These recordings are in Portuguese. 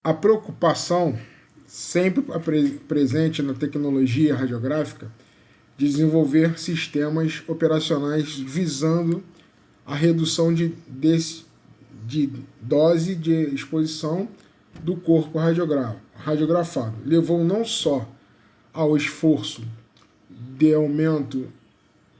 A preocupação, sempre presente na tecnologia radiográfica, de desenvolver sistemas operacionais visando a redução de dose de exposição do corpo radiografado, levou não só ao esforço de aumento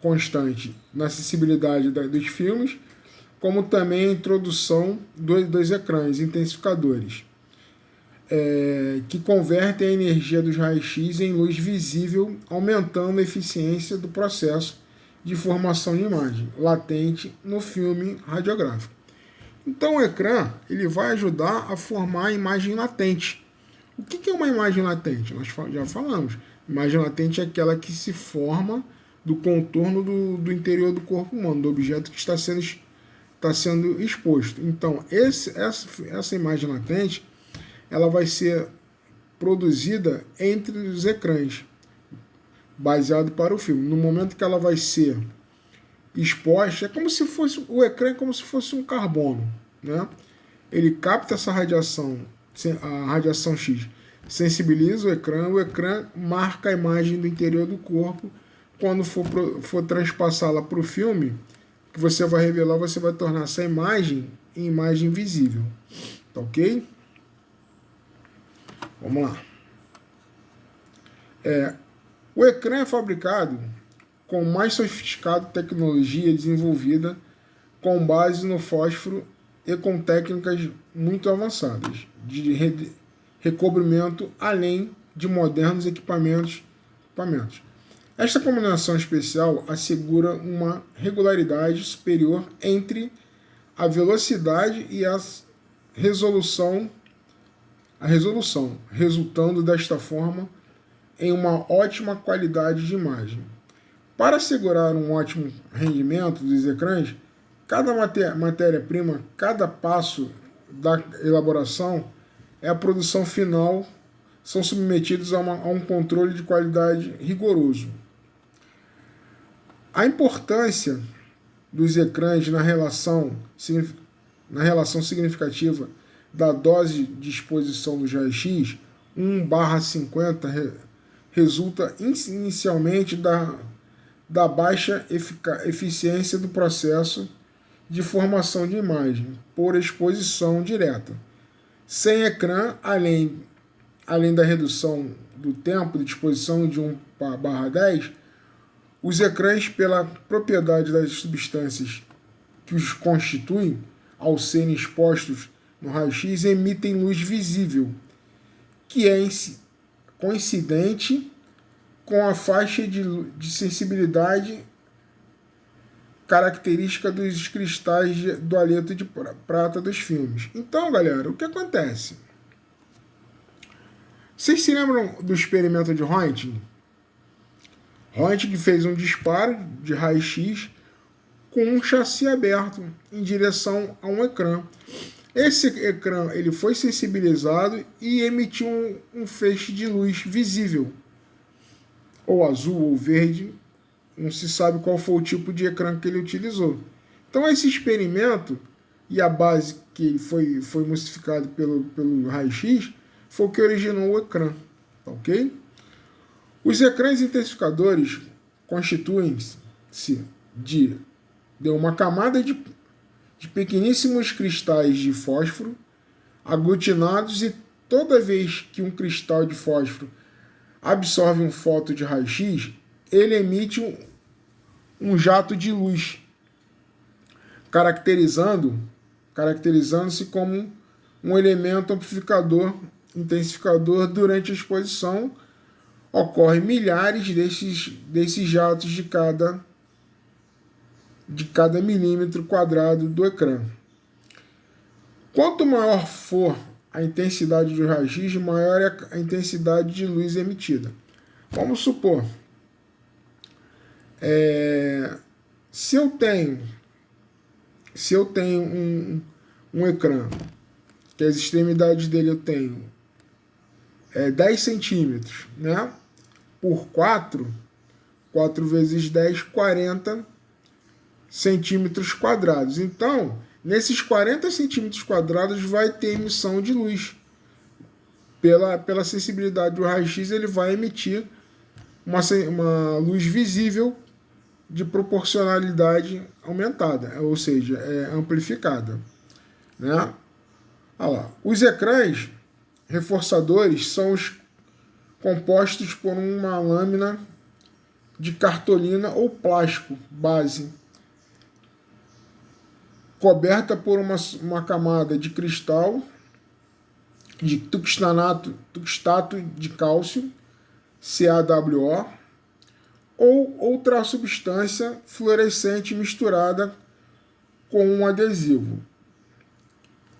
constante na acessibilidade dos filmes, como também a introdução dos ecrãs intensificadores, que convertem a energia dos raios-x em luz visível, aumentando a eficiência do processo de formação de imagem latente no filme radiográfico. Então o ecrã ele vai ajudar a formar a imagem latente. O que é uma imagem latente? Nós já falamos. Imagem latente é aquela que se forma do contorno do interior do corpo humano, do objeto que está sendo exposto. Então essa imagem latente ela vai ser produzida entre os ecrãs, baseado para o filme. No momento que ela vai ser exposta, é como se fosse o ecrã, é como se fosse um carbono, né? Ele capta essa radiação, a radiação X, sensibiliza o ecrã marca a imagem do interior do corpo. Quando for transpassá-la para o filme, que você vai revelar, você vai tornar essa imagem em imagem visível, tá ok? Vamos lá. O ecrã é fabricado com mais sofisticada tecnologia desenvolvida com base no fósforo e com técnicas muito avançadas de recobrimento, além de modernos equipamentos. Esta combinação especial assegura uma regularidade superior entre a velocidade e a resolução, resultando desta forma em uma ótima qualidade de imagem. Para assegurar um ótimo rendimento dos ecrãs, cada matéria-prima, cada passo da elaboração e a produção final são submetidos a um controle de qualidade rigoroso. A importância dos ecrãs na relação significativa da dose de exposição dos raios-x, 1/50, resulta inicialmente da baixa eficiência do processo de formação de imagem por exposição direta. Sem ecrã, além da redução do tempo de exposição de 1/10, os ecrãs, pela propriedade das substâncias que os constituem, ao serem expostos no raio-x, emitem luz visível, que é coincidente com a faixa de sensibilidade característica dos cristais do haleto de prata dos filmes. Então, galera, o que acontece? Vocês se lembram do experimento de Röntgen? Röntgen fez um disparo de raio-x com um chassi aberto em direção a um ecrã. Esse ecrã ele foi sensibilizado e emitiu um feixe de luz visível, ou azul ou verde, não se sabe qual foi o tipo de ecrã que ele utilizou. Então esse experimento e a base que foi emulsificado pelo raio-x foi o que originou o ecrã, tá ok? Os ecrãs intensificadores constituem-se de uma camada de pequeníssimos cristais de fósforo aglutinados, e toda vez que um cristal de fósforo absorve um fóton de raio-x, ele emite um jato de luz, caracterizando-se como um elemento amplificador, intensificador. Durante a exposição, ocorrem milhares desses jatos de cada milímetro quadrado do ecrã. Quanto maior for a intensidade do raio-x, maior é a intensidade de luz emitida. Vamos supor, se eu tenho um ecrã, que as extremidades dele eu tenho 10 centímetros, né? Por 4 vezes 10, 40 centímetros quadrados. Então, nesses 40 centímetros quadrados vai ter emissão de luz pela sensibilidade do raio-x, ele vai emitir uma luz visível de proporcionalidade aumentada, ou seja, amplificada, né? Olha lá. Os ecrãs reforçadores são os compostos por uma lâmina de cartolina ou plástico base, coberta por uma camada de cristal de tuxtato de cálcio, CaWO, ou outra substância fluorescente misturada com um adesivo.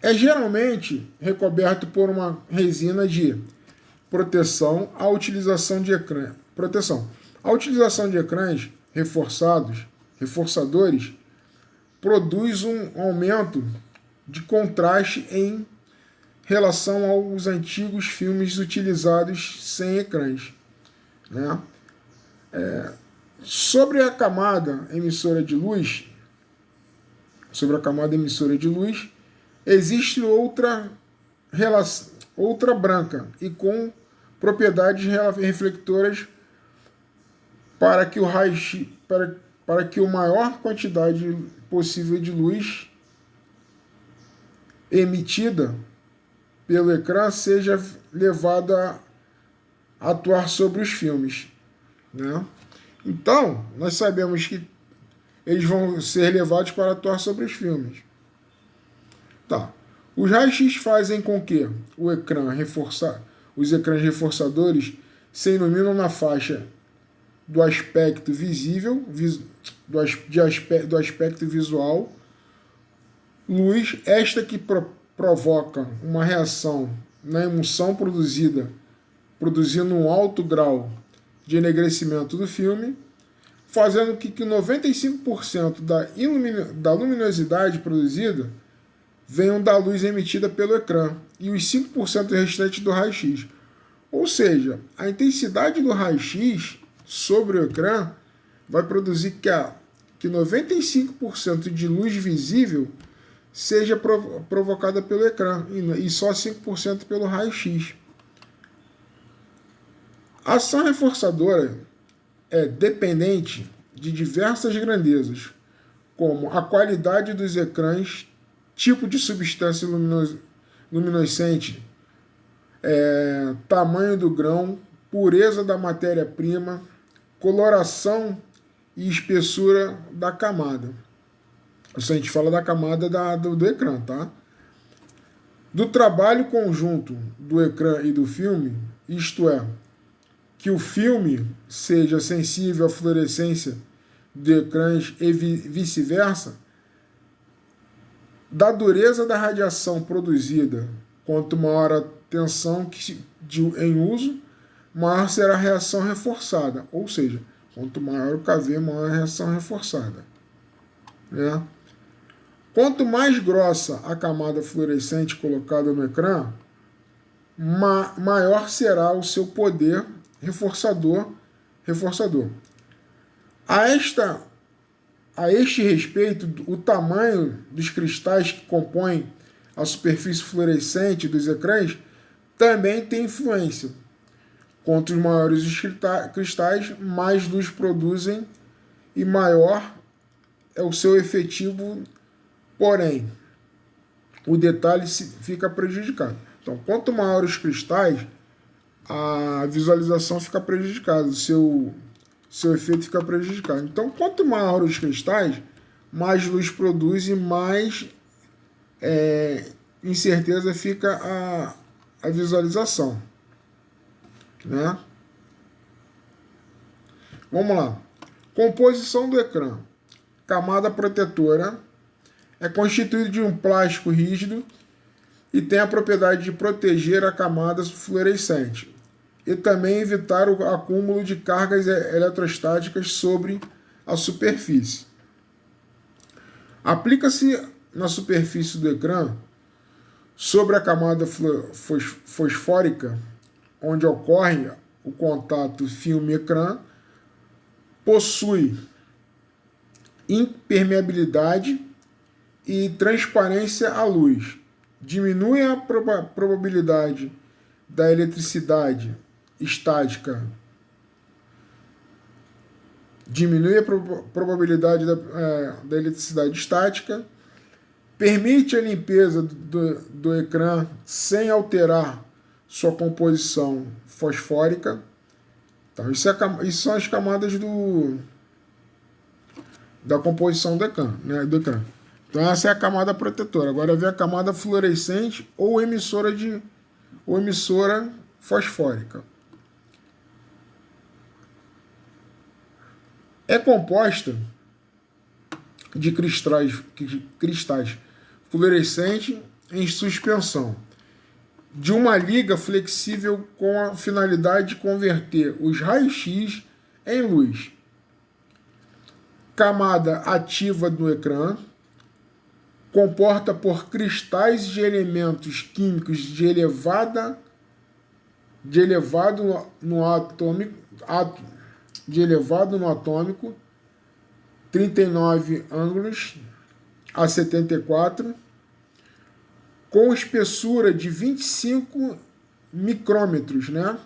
É geralmente recoberto por uma resina de proteção à utilização de ecrã. Proteção. A utilização de ecrãs reforçadores, produz um aumento de contraste em relação aos antigos filmes utilizados sem ecrãs, né? Sobre a camada emissora de luz, existe outra branca e com propriedades reflectoras para que o raio-x, para que a maior quantidade possível de luz emitida pelo ecrã seja levada a atuar sobre os filmes, né? Então, nós sabemos que eles vão ser levados para atuar sobre os filmes. Tá. Os raios-x fazem com que os ecrãs reforçadores se iluminam na faixa do aspecto visível, do aspecto visual, luz, esta que provoca uma reação na emulsão produzindo um alto grau de enegrecimento do filme, fazendo com que 95% da luminosidade produzida venham da luz emitida pelo ecrã e os 5% restantes do raio-x. Ou seja, a intensidade do raio-x sobre o ecrã vai produzir que 95% de luz visível seja provocada pelo ecrã e só 5% pelo raio-x. A ação reforçadora é dependente de diversas grandezas, como a qualidade dos ecrãs, tipo de substância luminescente, tamanho do grão, pureza da matéria-prima, coloração e espessura da camada. Isso a gente fala da camada do ecrã, tá? Do trabalho conjunto do ecrã e do filme, isto é, que o filme seja sensível à fluorescência de ecrãs e vice-versa, da dureza da radiação produzida. Quanto maior a tensão em uso, maior será a reação reforçada. Ou seja, quanto maior o KV, maior a reação reforçada, né? Quanto mais grossa a camada fluorescente colocada no ecrã, maior será o seu poder reforçador. A este respeito, o tamanho dos cristais que compõem a superfície fluorescente dos ecrãs também tem influência. Quanto maiores os cristais, mais luz produzem e maior é o seu efetivo, porém, o detalhe fica prejudicado. Então, quanto maiores os cristais, a visualização fica prejudicada, o seu efeito fica prejudicado. Então, quanto maior os cristais, mais luz produz e mais incerteza fica a visualização, né? Vamos lá. Composição do ecrã. Camada protetora é constituído de um plástico rígido e tem a propriedade de proteger a camada fluorescente e também evitar o acúmulo de cargas eletrostáticas sobre a superfície. Aplica-se na superfície do ecrã, sobre a camada fosfórica, onde ocorre o contato filme-ecrã, possui impermeabilidade e transparência à luz. Diminui a probabilidade da eletricidade estática, diminui a probabilidade da eletricidade estática, permite a limpeza do ecrã sem alterar sua composição fosfórica. Então, isso são as camadas da composição do ecrã, né, do ecrã. Então, essa é a camada protetora. Agora vem a camada fluorescente ou emissora fosfórica. É composta de cristais fluorescentes em suspensão, de uma liga flexível com a finalidade de converter os raios-x em luz. Camada ativa do ecrã, comporta por cristais de elementos químicos de elevado no atômico, 39 ângulos a 74, com espessura de 25 micrômetros, né?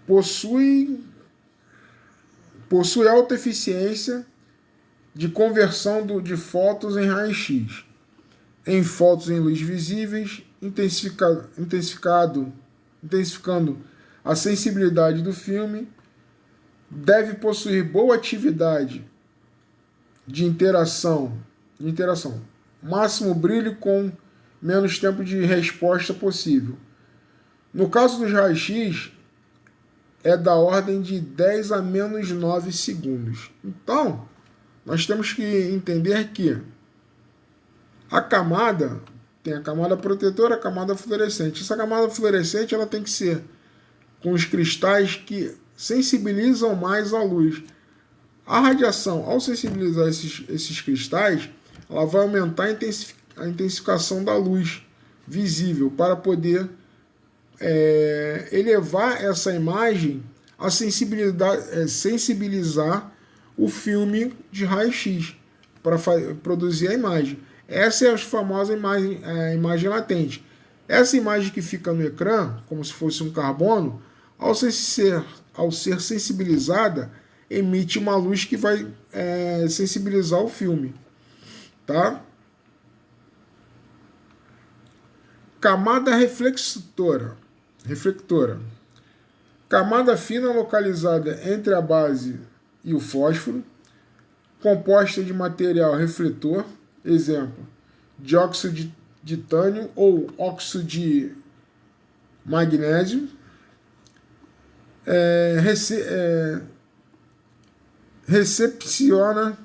Possui alta eficiência de conversão de fótons em raio-x, em fótons em luz visíveis, intensificando a sensibilidade do filme. Deve possuir boa atividade de interação, máximo brilho com menos tempo de resposta possível. No caso dos raios-x, é da ordem de 10 a menos 9 segundos. Então, nós temos que entender que a camada tem a camada protetora, a camada fluorescente. Essa camada fluorescente ela tem que ser com os cristais que sensibilizam mais a luz. A radiação, ao sensibilizar esses cristais, ela vai aumentar a intensificação da luz visível para poder elevar essa imagem a sensibilizar o filme de raio-x para produzir a imagem. Essa é a famosa imagem latente. Essa imagem que fica no ecrã, como se fosse um carbono, ao ser sensibilizada, emite uma luz que vai sensibilizar o filme. Tá? Camada reflectora. Camada fina localizada entre a base e o fósforo, composta de material refletor, exemplo, dióxido de titânio ou óxido de magnésio, recepciona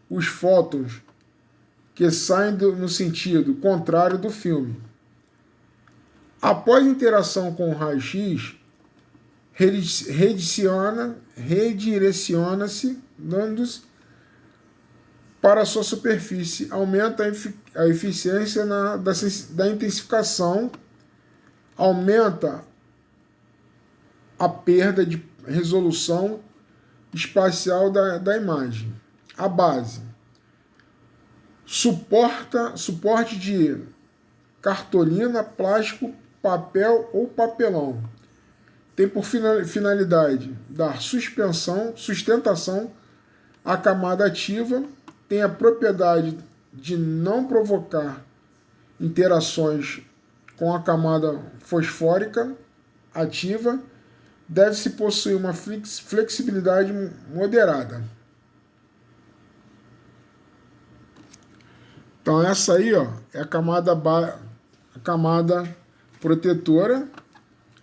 os fótons que saem no sentido contrário do filme. Após interação com o raio-x, redireciona-se para a sua superfície, aumenta a eficiência da intensificação, aumenta a perda de resolução espacial da imagem. A base. Suporte de cartolina, plástico, papel ou papelão. Tem por finalidade dar sustentação à camada ativa, tem a propriedade de não provocar interações com a camada fosfórica ativa, deve-se possuir uma flexibilidade moderada. Então essa aí, ó, é a camada protetora,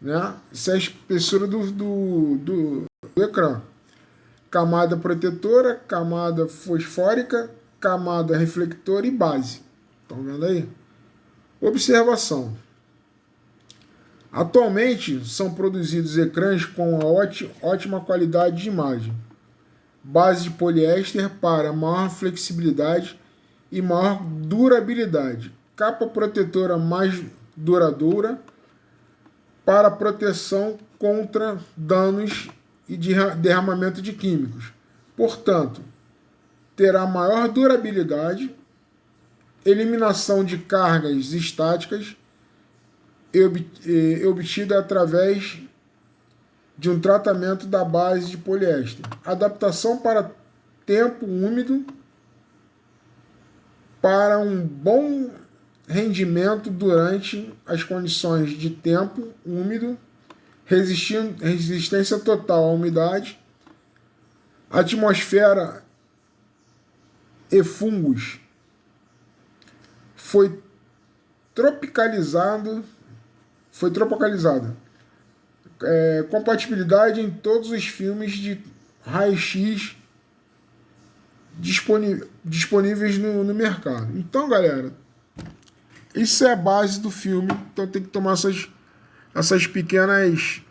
né? Isso é a espessura do ecrã. Camada protetora, camada fosfórica, camada reflectora e base. Estão vendo aí? Observação. Atualmente são produzidos ecrãs com ótima qualidade de imagem. Base de poliéster para maior flexibilidade e maior durabilidade. Capa protetora mais duradoura para proteção contra danos e derramamento de químicos. Portanto, terá maior durabilidade, eliminação de cargas estáticas obtida através de um tratamento da base de poliéster. Adaptação para tempo úmido para um bom rendimento durante as condições de tempo úmido, resistência total à umidade, atmosfera e fungos. Foi tropicalizada. Compatibilidade em todos os filmes de raio-x disponíveis no mercado. Então, galera, isso é a base do filme. Então tem que tomar essas pequenas